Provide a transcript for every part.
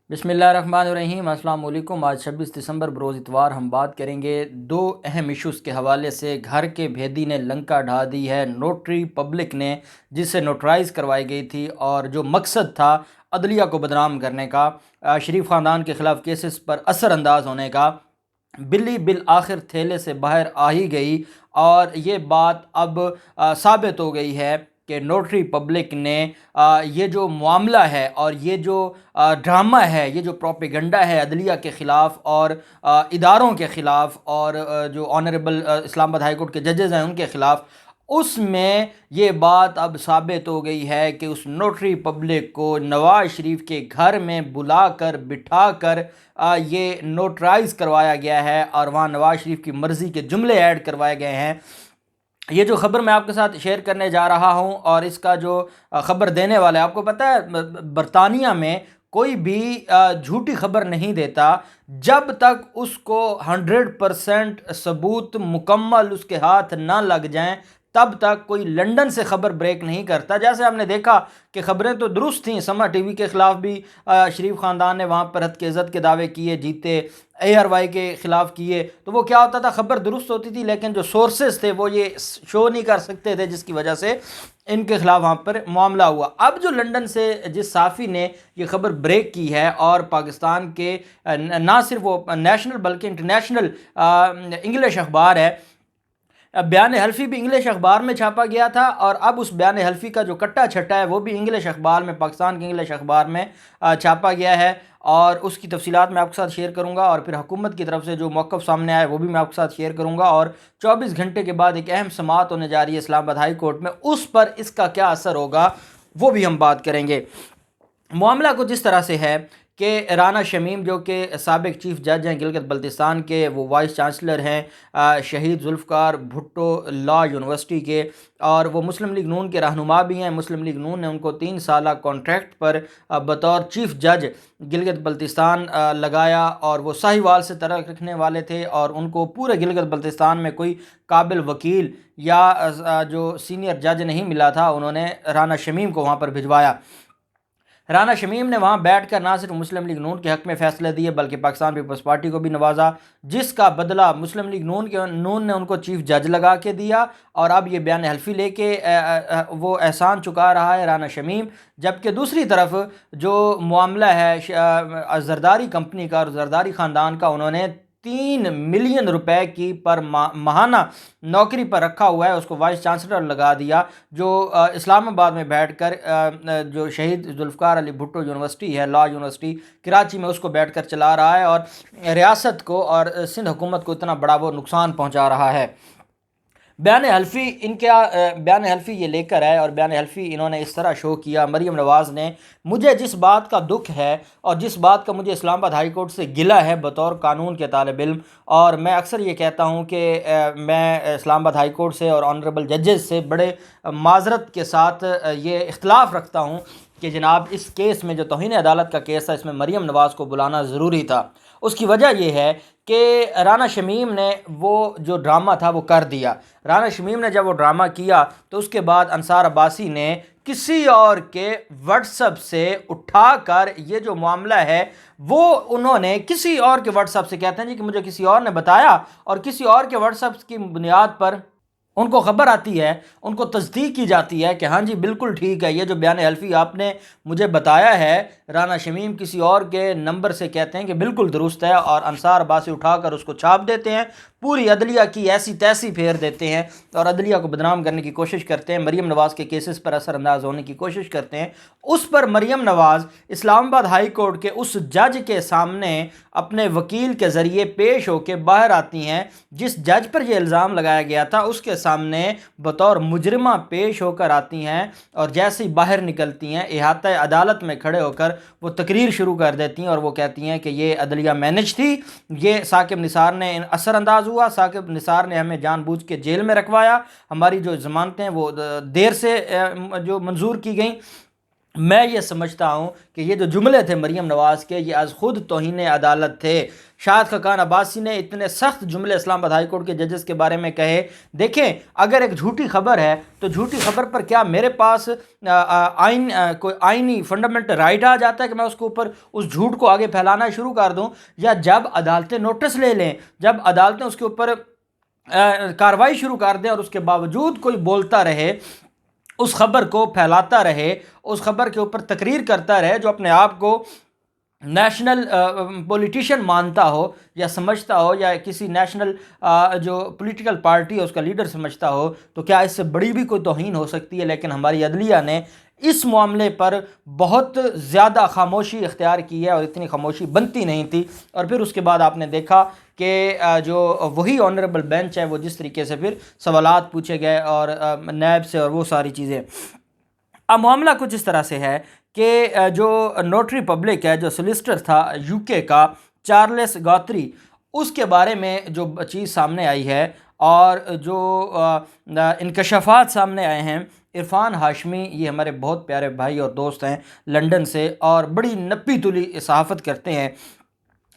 بسم اللہ الرحمن الرحیم۔ السلام علیکم۔ آج 26 دسمبر بروز اتوار ہم بات کریں گے دو اہم ایشوز کے حوالے سے۔ گھر کے بھیدی نے لنکا ڈھا دی ہے، نوٹری پبلک نے جسے نوٹرائز کروائی گئی تھی اور جو مقصد تھا عدلیہ کو بدنام کرنے کا، شریف خاندان کے خلاف کیسز پر اثر انداز ہونے کا، بلی بالآخر تھیلے سے باہر آ ہی گئی اور یہ بات اب ثابت ہو گئی ہے کہ نوٹری پبلک نے یہ جو معاملہ ہے اور یہ جو ڈرامہ ہے، یہ جو پروپیگنڈا ہے عدلیہ کے خلاف اور اداروں کے خلاف اور جو آنریبل اسلام آباد ہائی کورٹ کے ججز ہیں ان کے خلاف، اس میں یہ بات اب ثابت ہو گئی ہے کہ اس نوٹری پبلک کو نواز شریف کے گھر میں بلا کر بٹھا کر یہ نوٹرائز کروایا گیا ہے اور وہاں نواز شریف کی مرضی کے جملے ایڈ کروائے گئے ہیں۔ یہ جو خبر میں آپ کے ساتھ شیئر کرنے جا رہا ہوں اور اس کا جو خبر دینے والا ہے، آپ کو پتہ ہے برطانیہ میں کوئی بھی جھوٹی خبر نہیں دیتا جب تک اس کو 100% ثبوت مکمل اس کے ہاتھ نہ لگ جائیں، تب تک کوئی لنڈن سے خبر بریک نہیں کرتا۔ جیسے ہم نے دیکھا کہ خبریں تو درست تھیں، سما ٹی وی کے خلاف بھی شریف خاندان نے وہاں پر حد کی عزت کے دعوے کیے، جیتے، اے آر وائی کے خلاف کیے، تو وہ کیا ہوتا تھا، خبر درست ہوتی تھی لیکن جو سورسز تھے وہ یہ شو نہیں کر سکتے تھے، جس کی وجہ سے ان کے خلاف وہاں پر معاملہ ہوا۔ اب جو لنڈن سے جس صحافی نے یہ خبر بریک کی ہے اور پاکستان کے نہ صرف وہ نیشنل بلکہ انٹرنیشنل انگلش اخبار ہے، بیان حلفی بھی انگلش اخبار میں چھاپا گیا تھا اور اب اس بیان حلفی کا جو کٹا چھٹا ہے وہ بھی انگلش اخبار میں، پاکستان کے انگلش اخبار میں چھاپا گیا ہے اور اس کی تفصیلات میں آپ کے ساتھ شیئر کروں گا، اور پھر حکومت کی طرف سے جو موقف سامنے آیا وہ بھی میں آپ کے ساتھ شیئر کروں گا، اور 24 گھنٹے کے بعد ایک اہم سماعت ہونے جا رہی ہے اسلام آباد ہائی کورٹ میں، اس پر اس کا کیا اثر ہوگا وہ بھی ہم بات کریں گے۔ معاملہ کچھ اس طرح سے ہے کہ رانا شمیم جو کہ سابق چیف جج ہیں گلگت بلتستان کے، وہ وائس چانسلر ہیں شہید ذوالفقار بھٹو لا یونیورسٹی کے، اور وہ مسلم لیگ نون کے رہنما بھی ہیں۔ مسلم لیگ نون نے ان کو 3 سالہ کانٹریکٹ پر بطور چیف جج گلگت بلتستان لگایا، اور وہ ساہیوال سے تعلق رکھنے والے تھے اور ان کو پورے گلگت بلتستان میں کوئی قابل وکیل یا جو سینئر جج نہیں ملا تھا، انہوں نے رانا شمیم کو وہاں پر بھجوایا۔ رانا شمیم نے وہاں بیٹھ کر نہ صرف مسلم لیگ نون کے حق میں فیصلے دیے بلکہ پاکستان پیپلز پارٹی کو بھی نوازا، جس کا بدلہ مسلم لیگ نون نے ان کو چیف جج لگا کے دیا، اور اب یہ بیان حلفی لے کے وہ احسان چکا رہا ہے رانا شمیم۔ جبکہ دوسری طرف جو معاملہ ہے زرداری کمپنی کا اور زرداری خاندان کا، انہوں نے 3 ملین روپے کی پر ماہانہ نوکری پر رکھا ہوا ہے، اس کو وائس چانسلر لگا دیا، جو اسلام آباد میں بیٹھ کر جو شہید ذوالفقار علی بھٹو یونیورسٹی ہے، لا یونیورسٹی کراچی میں، اس کو بیٹھ کر چلا رہا ہے اور ریاست کو اور سندھ حکومت کو اتنا بڑا وہ نقصان پہنچا رہا ہے۔ بیان حلفی یہ لے کر آئے اور بیان حلفی انہوں نے اس طرح شو کیا۔ مریم نواز نے، مجھے جس بات کا دکھ ہے اور جس بات کا مجھے اسلام آباد ہائی کورٹ سے گلہ ہے بطور قانون کے طالب علم، اور میں اکثر یہ کہتا ہوں کہ میں اسلام آباد ہائی کورٹ سے اور آنریبل ججز سے بڑے معذرت کے ساتھ یہ اختلاف رکھتا ہوں کہ جناب اس کیس میں جو توہین عدالت کا کیس تھا، اس میں مریم نواز کو بلانا ضروری تھا۔ اس کی وجہ یہ ہے کہ رانا شمیم نے وہ جو ڈرامہ تھا وہ کر دیا۔ رانا شمیم نے جب وہ ڈرامہ کیا تو اس کے بعد انصار عباسی نے کسی اور کے واٹس ایپ سے اٹھا کر یہ جو معاملہ ہے وہ انہوں نے کسی اور کے واٹس ایپ سے، کہتے ہیں جی کہ مجھے کسی اور نے بتایا، اور کسی اور کے واٹس ایپ کی بنیاد پر ان کو خبر آتی ہے، ان کو تصدیق کی جاتی ہے کہ ہاں جی بالکل ٹھیک ہے، یہ جو بیان حلفی آپ نے مجھے بتایا ہے رانا شمیم کسی اور کے نمبر سے، کہتے ہیں کہ بالکل درست ہے، اور انصار عباسی اٹھا کر اس کو چھاپ دیتے ہیں، پوری عدلیہ کی ایسی تیسی پھیر دیتے ہیں اور عدلیہ کو بدنام کرنے کی کوشش کرتے ہیں، مریم نواز کے کیسز پر اثر انداز ہونے کی کوشش کرتے ہیں۔ اس پر مریم نواز اسلام آباد ہائی کورٹ کے اس جج کے سامنے اپنے وکیل کے ذریعے پیش ہو کے باہر آتی ہیں، جس جج پر یہ الزام لگایا گیا تھا اس کے سامنے بطور مجرمہ پیش ہو کر آتی ہیں، اور جیسے ہی باہر نکلتی ہیں احاطہ عدالت میں کھڑے ہو کر وہ تقریر شروع کر دیتی ہیں اور وہ کہتی ہیں کہ یہ عدلیہ مینج تھی، یہ ثاقب نثار نے اثر انداز ہوا، ثاقب نثار نے ہمیں جان بوجھ کے جیل میں رکھوایا، ہماری جو ضمانتیں وہ دیر سے جو منظور کی گئیں، میں یہ سمجھتا ہوں کہ یہ جو جملے تھے مریم نواز کے، یہ از خود توہین عدالت تھے۔ شاہد خاقان عباسی نے اتنے سخت جملے اسلام آباد ہائی کورٹ کے ججز کے بارے میں کہے۔ دیکھیں، اگر ایک جھوٹی خبر ہے تو جھوٹی خبر پر کیا میرے پاس کوئی آئینی فنڈامنٹل رائٹ آ جاتا ہے کہ میں اس کے اوپر اس جھوٹ کو آگے پھیلانا شروع کر دوں؟ یا جب عدالتیں نوٹس لے لیں، جب عدالتیں اس کے اوپر کارروائی شروع کر دیں اور اس کے باوجود کوئی بولتا رہے، اس خبر کو پھیلاتا رہے، اس خبر کے اوپر تقریر کرتا رہے، جو اپنے آپ کو نیشنل پولیٹیشین مانتا ہو یا سمجھتا ہو، یا کسی نیشنل جو پولیٹیکل پارٹی ہے اس کا لیڈر سمجھتا ہو، تو کیا اس سے بڑی بھی کوئی توہین ہو سکتی ہے؟ لیکن ہماری عدلیہ نے اس معاملے پر بہت زیادہ خاموشی اختیار کی ہے، اور اتنی خاموشی بنتی نہیں تھی۔ اور پھر اس کے بعد آپ نے دیکھا کہ جو وہی آنریبل بینچ ہے، وہ جس طریقے سے پھر سوالات پوچھے گئے اور نیب سے اور وہ ساری چیزیں۔ اب معاملہ کچھ اس طرح سے ہے کہ جو نوٹری پبلک ہے، جو سولیسٹر تھا یو کے کا چارلس گاتری، اس کے بارے میں جو چیز سامنے آئی ہے اور جو انکشافات سامنے آئے ہیں، عرفان ہاشمی، یہ ہمارے بہت پیارے بھائی اور دوست ہیں لنڈن سے، اور بڑی نپی تلی صحافت کرتے ہیں۔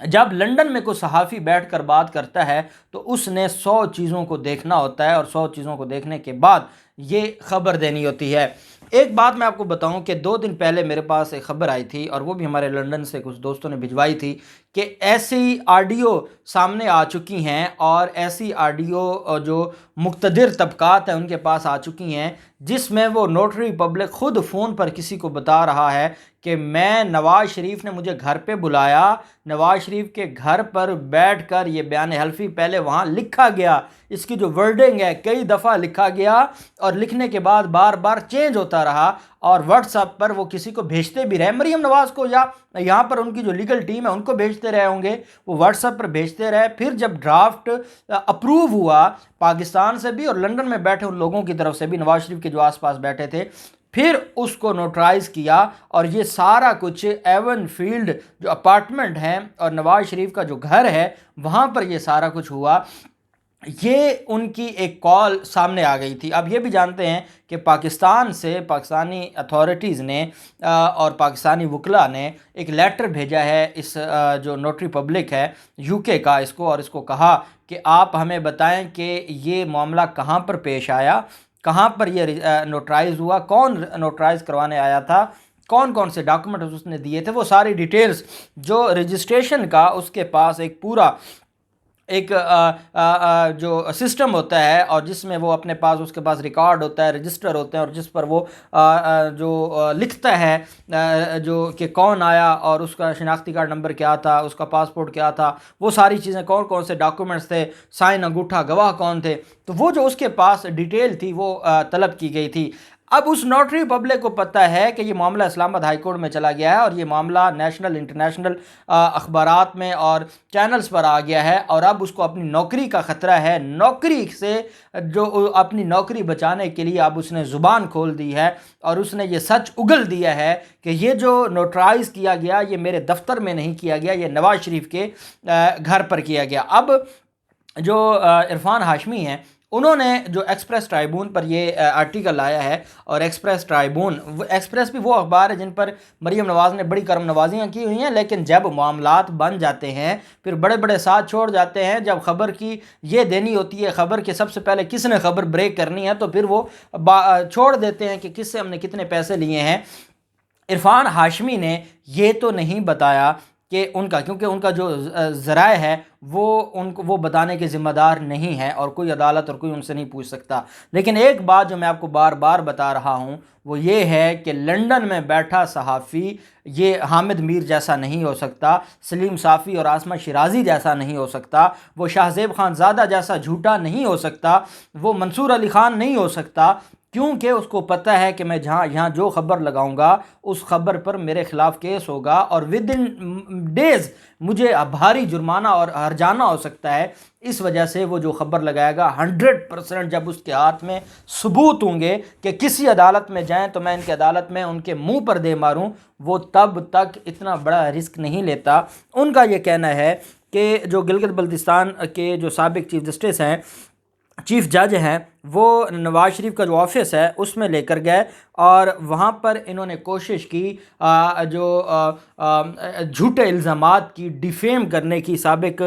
جب لنڈن میں کوئی صحافی بیٹھ کر بات کرتا ہے تو اس نے 100 چیزوں کو دیکھنا ہوتا ہے، اور 100 چیزوں کو دیکھنے کے بعد یہ خبر دینی ہوتی ہے۔ ایک بات میں آپ کو بتاؤں کہ 2 دن پہلے میرے پاس ایک خبر آئی تھی، اور وہ بھی ہمارے لنڈن سے کچھ دوستوں نے بھجوائی تھی، کہ ایسی آڈیو سامنے آ چکی ہیں، اور ایسی آڈیو جو مقتدر طبقات ہیں ان کے پاس آ چکی ہیں، جس میں وہ نوٹری پبلک خود فون پر کسی کو بتا رہا ہے کہ میں نواز شریف نے مجھے گھر پہ بلایا، نواز شریف کے گھر پر بیٹھ کر یہ بیان حلفی پہلے وہاں لکھا گیا، اس کی جو ورڈنگ ہے کئی دفعہ لکھا گیا، اور لکھنے کے بعد بار بار چینج ہوتا رہا، اور واٹس ایپ پر وہ کسی کو بھیجتے بھی رہے، مریم نواز کو یا یہاں پر ان کی جو لیگل ٹیم ہے ان کو بھیجتے رہے ہوں گے، وہ واٹس ایپ پر بھیجتے رہے۔ پھر جب ڈرافٹ اپروو ہوا پاکستان سے بھی اور لنڈن میں بیٹھے ان لوگوں کی طرف سے بھی، نواز شریف کے جو آس پاس بیٹھے تھے، پھر اس کو نوٹرائز کیا، اور یہ سارا کچھ ایون فیلڈ جو اپارٹمنٹ ہے اور نواز شریف کا جو گھر ہے وہاں پر یہ سارا کچھ ہوا۔ یہ ان کی ایک کال سامنے آ گئی تھی۔ اب یہ بھی جانتے ہیں کہ پاکستان سے پاکستانی اتھارٹیز نے اور پاکستانی وکلاء نے ایک لیٹر بھیجا ہے اس جو نوٹری پبلک ہے یو کے کا، اس کو، اور اس کو کہا کہ آپ ہمیں بتائیں کہ یہ معاملہ کہاں پر پیش آیا، کہاں پر یہ نوٹرائز ہوا، کون نوٹرائز کروانے آیا تھا، کون کون سے ڈاکومنٹس اس نے دیے تھے، وہ ساری ڈیٹیلز جو رجسٹریشن کا اس کے پاس ایک پورا ایک جو سسٹم ہوتا ہے، اور جس میں وہ اپنے پاس اس کے پاس ریکارڈ ہوتا ہے، رجسٹر ہوتے ہیں، اور جس پر وہ جو لکھتا ہے جو کہ کون آیا اور اس کا شناختی کارڈ نمبر کیا تھا، اس کا پاسپورٹ کیا تھا، وہ ساری چیزیں، کون کون سے ڈاکومنٹس تھے، سائن انگوٹھا گواہ کون تھے، تو وہ جو اس کے پاس ڈیٹیل تھی وہ طلب کی گئی تھی۔ اب اس نوٹری پبلک کو پتہ ہے کہ یہ معاملہ اسلام آباد ہائی کورٹ میں چلا گیا ہے، اور یہ معاملہ نیشنل انٹرنیشنل اخبارات میں اور چینلز پر آ گیا ہے، اور اب اس کو اپنی نوکری کا خطرہ ہے۔ نوکری سے جو اپنی نوکری بچانے کے لیے اب اس نے زبان کھول دی ہے، اور اس نے یہ سچ اگل دیا ہے کہ یہ جو نوٹرائز کیا گیا یہ میرے دفتر میں نہیں کیا گیا، یہ نواز شریف کے گھر پر کیا گیا۔ اب جو عرفان ہاشمی ہیں، انہوں نے جو ایکسپریس ٹرائبون پر یہ آرٹیکل لایا ہے، اور ایکسپریس ٹرائبون، ایکسپریس بھی وہ اخبار ہے جن پر مریم نواز نے بڑی کرم نوازیاں کی ہوئی ہیں، لیکن جب معاملات بن جاتے ہیں پھر بڑے بڑے ساتھ چھوڑ جاتے ہیں۔ جب خبر کی یہ دینی ہوتی ہے، خبر کے سب سے پہلے کس نے خبر بریک کرنی ہے، تو پھر وہ چھوڑ دیتے ہیں کہ کس سے ہم نے کتنے پیسے لیے ہیں۔ عرفان ہاشمی نے یہ تو نہیں بتایا کہ ان کا، کیونکہ ان کا جو ذرائع ہے وہ بتانے کے ذمہ دار نہیں ہے، اور کوئی عدالت اور کوئی ان سے نہیں پوچھ سکتا۔ لیکن ایک بات جو میں آپ کو بار بار بتا رہا ہوں وہ یہ ہے کہ لنڈن میں بیٹھا صحافی یہ حامد میر جیسا نہیں ہو سکتا، سلیم صافی اور عاصمہ شیرازی جیسا نہیں ہو سکتا، وہ شاہ زیب خان زادہ جیسا جھوٹا نہیں ہو سکتا، وہ منصور علی خان نہیں ہو سکتا، کیونکہ اس کو پتہ ہے کہ میں یہاں جو خبر لگاؤں گا اس خبر پر میرے خلاف کیس ہوگا، اور ود ان ڈیز مجھے بھاری جرمانہ اور ہرجانہ ہو سکتا ہے۔ اس وجہ سے وہ جو خبر لگائے گا 100% جب اس کے ہاتھ میں ثبوت ہوں گے کہ کسی عدالت میں جائیں تو میں ان کی عدالت میں ان کے منہ پر دے ماروں، وہ تب تک اتنا بڑا رسک نہیں لیتا۔ ان کا یہ کہنا ہے کہ جو گلگت بلتستان کے جو سابق چیف جسٹس ہیں، چیف جج ہیں، وہ نواز شریف کا جو آفس ہے اس میں لے کر گئے اور وہاں پر انہوں نے کوشش کی جو جھوٹے الزامات کی ڈیفیم کرنے کی سابق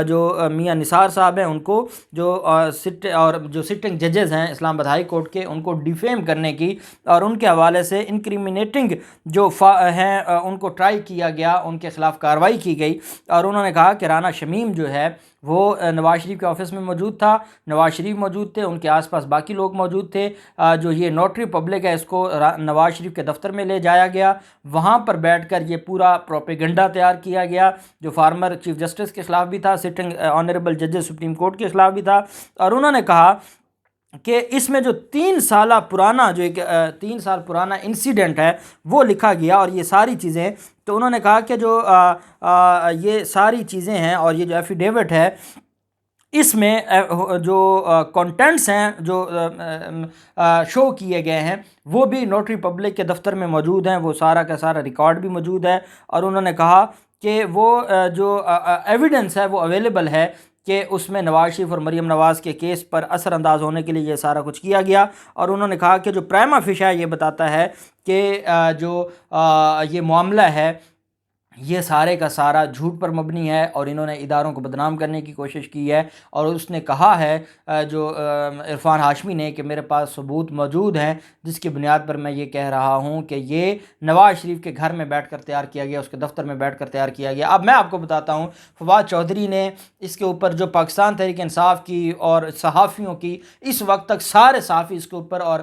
جو میاں نثار صاحب ہیں ان کو جو سٹنگ ججز ہیں اسلام آباد ہائی کورٹ کے ان کو ڈیفیم کرنے کی اور ان کے حوالے سے انکریمنیٹنگ جو ہیں ان کو ٹرائی کیا گیا، ان کے خلاف کارروائی کی گئی اور انہوں نے کہا کہ رانا شمیم جو ہے وہ نواز شریف کے آفس میں موجود تھا، نواز شریف موجود تھے، ان کے آس پاس باقی لوگ موجود تھے، جو یہ نوٹری پبلک ہے اس کو نواز شریف کے دفتر میں لے جایا گیا، وہاں پر بیٹھ کر یہ پورا پروپیگنڈا تیار کیا گیا جو فارمر چیف جسٹس کے خلاف بھی تھا، سٹنگ آنریبل ججز سپریم کورٹ کے خلاف بھی تھا، اور انہوں نے کہا کہ اس میں جو 3 سال پرانا انسیڈنٹ ہے وہ لکھا گیا اور یہ ساری چیزیں، تو انہوں نے کہا کہ جو یہ ساری چیزیں ہیں اور یہ جو ایفیڈیوٹ ہے اس میں جو کنٹینٹس ہیں جو شو کیے گئے ہیں وہ بھی نوٹری پبلک کے دفتر میں موجود ہیں، وہ سارا کا سارا ریکارڈ بھی موجود ہے، اور انہوں نے کہا کہ وہ جو ایویڈنس ہے وہ اویلیبل ہے کہ اس میں نواز شریف اور مریم نواز کے کیس پر اثر انداز ہونے کے لیے یہ سارا کچھ کیا گیا، اور انہوں نے کہا کہ جو پرائما فیشا یہ بتاتا ہے کہ جو یہ معاملہ ہے یہ سارے کا سارا جھوٹ پر مبنی ہے اور انہوں نے اداروں کو بدنام کرنے کی کوشش کی ہے، اور اس نے کہا ہے جو عرفان ہاشمی نے کہ میرے پاس ثبوت موجود ہیں جس کی بنیاد پر میں یہ کہہ رہا ہوں کہ یہ نواز شریف کے گھر میں بیٹھ کر تیار کیا گیا، اس کے دفتر میں بیٹھ کر تیار کیا گیا۔ اب میں آپ کو بتاتا ہوں فواد چودھری نے اس کے اوپر جو پاکستان تحریک انصاف کی اور صحافیوں کی اس وقت تک سارے صحافی اس کے اوپر اور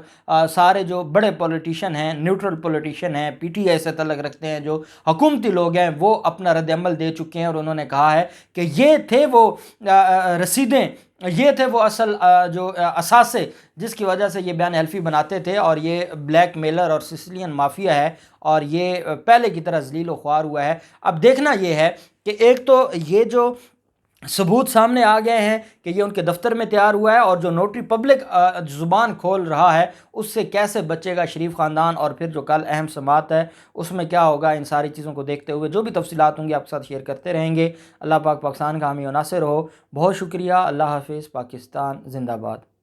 سارے جو بڑے پولیٹیشین ہیں، نیوٹرل پولیٹیشین ہیں، پی ٹی آئی سے تعلق رکھتے ہیں، جو حکومتی لوگ ہیں، وہ اپنا رد عمل دے چکے ہیں، اور انہوں نے کہا ہے کہ یہ تھے وہ رسیدیں، یہ تھے وہ اصل جو اثاثے جس کی وجہ سے یہ بیان حلفی بناتے تھے، اور یہ بلیک میلر اور سسلین مافیا ہے اور یہ پہلے کی طرح ذلیل و خوار ہوا ہے۔ اب دیکھنا یہ ہے کہ ایک تو یہ جو ثبوت سامنے آ گئے ہیں کہ یہ ان کے دفتر میں تیار ہوا ہے، اور جو نوٹری پبلک زبان کھول رہا ہے اس سے کیسے بچے گا شریف خاندان، اور پھر جو کل اہم سماعت ہے اس میں کیا ہوگا، ان ساری چیزوں کو دیکھتے ہوئے جو بھی تفصیلات ہوں گی آپ کے ساتھ شیئر کرتے رہیں گے۔ اللہ پاک پاکستان کا حامی و ناصر ہو۔ بہت شکریہ، اللہ حافظ، پاکستان زندہ باد۔